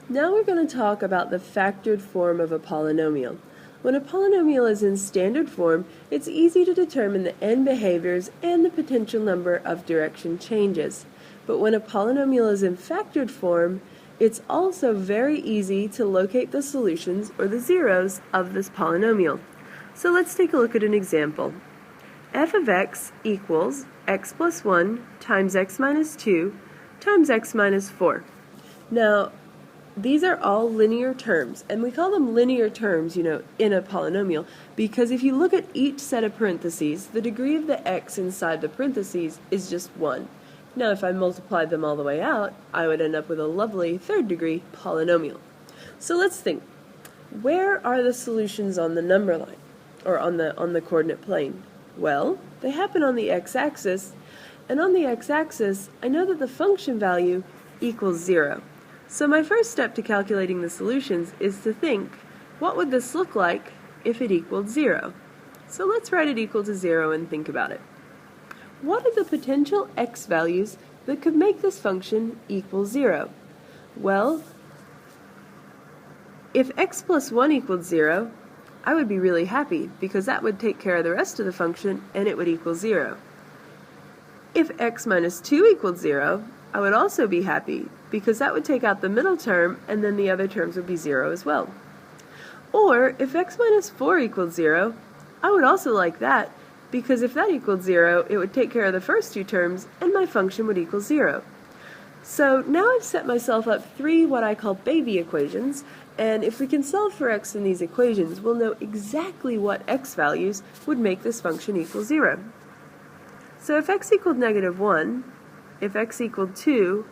Now we're going to talk about the factored form of a polynomial. When a polynomial is in standard form, it's easy to determine the end behaviors and the potential number of direction changes. But when a polynomial is in factored form, it's also very easy to locate the solutions or the zeros of this polynomial. So let's take a look at an example. F of x equals x plus 1 times x minus 2 times x minus 4. Now, these are all linear terms, and we call them linear terms, in a polynomial, because if you look at each set of parentheses, the degree of the x inside the parentheses is just 1. Now, if I multiplied them all the way out, I would end up with a lovely third-degree polynomial. So let's think. Where are the solutions on the number line, or on the coordinate plane? Well, they happen on the x-axis, and on the x-axis, I know that the function value equals 0. So my first step to calculating the solutions is to think, what would this look like if it equaled 0? So let's write it equal to 0 and think about it. What are the potential x values that could make this function equal 0? Well, if x plus 1 equaled 0, I would be really happy because that would take care of the rest of the function and it would equal 0. If x minus 2 equaled 0, I would also be happy because that would take out the middle term and then the other terms would be 0 as well. Or if x minus 4 equaled 0, I would also like that because if that equaled 0, it would take care of the first two terms and my function would equal 0. So now I've set myself up 3 what I call baby equations, and if we can solve for x in these equations, we'll know exactly what x values would make this function equal 0. So if x equaled -1, if x equaled 2,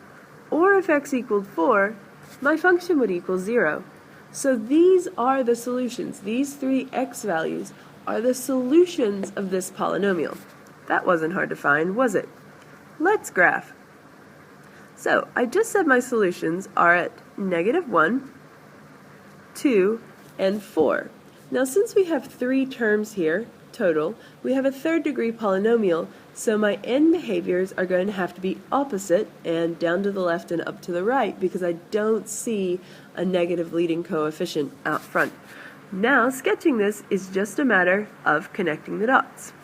or if x equaled 4, my function would equal 0. So these are the solutions. These 3 x values are the solutions of this polynomial. That wasn't hard to find, was it? Let's graph. So I just said my solutions are at -1, 2, and 4. Now since we have 3 terms here, total, we have a third-degree polynomial, so my end behaviors are going to have to be opposite and down to the left and up to the right because I don't see a negative leading coefficient out front. Now, sketching this is just a matter of connecting the dots.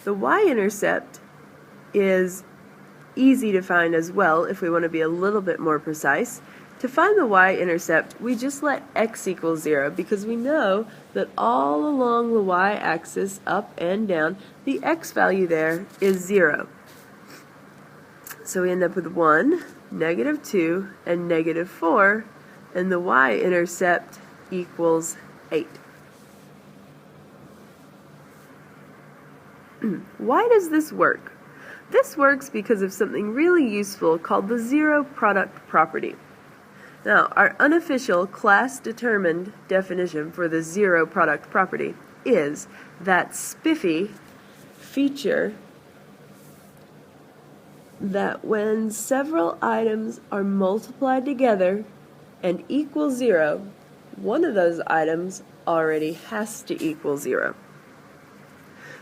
The y-intercept is easy to find as well if we want to be a little bit more precise. To find the y-intercept, we just let x equal 0 because we know that all along the y-axis, up and down, the x value there is 0. So we end up with 1, -2, and -4, and the y-intercept equals 8. Why does this work? This works because of something really useful called the zero product property. Now, our unofficial class-determined definition for the zero product property is that spiffy feature that when several items are multiplied together and equal 0, one of those items already has to equal 0.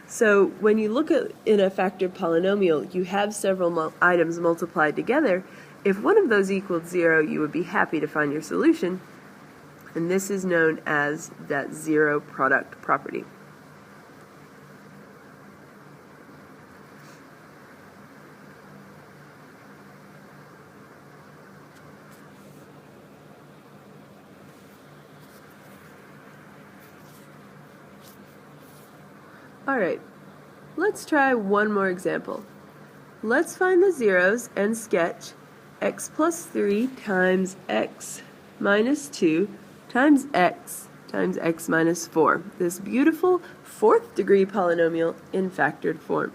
So when you look at in a factored polynomial, you have several items multiplied together. If one of those equaled 0, you would be happy to find your solution, and this is known as that zero product property. Alright, let's try one more example. Let's find the zeros and sketch x plus 3 times x minus 2 times x minus 4. This beautiful 4th degree polynomial in factored form.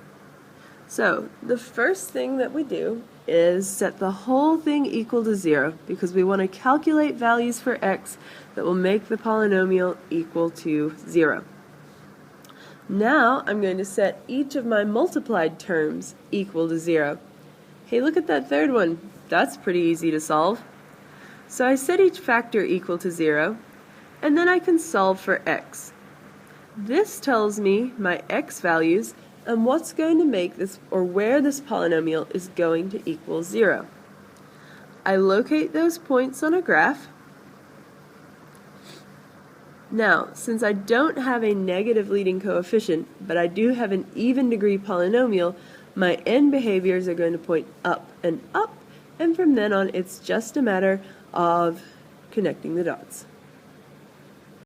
So the first thing that we do is set the whole thing equal to 0 because we want to calculate values for x that will make the polynomial equal to 0. Now I'm going to set each of my multiplied terms equal to 0. Hey, look at that third one. That's pretty easy to solve. So I set each factor equal to 0, and then I can solve for x. This tells me my x values and what's going to make this, or where this polynomial is going to equal 0. I locate those points on a graph. Now, since I don't have a negative leading coefficient, but I do have an even degree polynomial, my end behaviors are going to point up, and from then on it's just a matter of connecting the dots.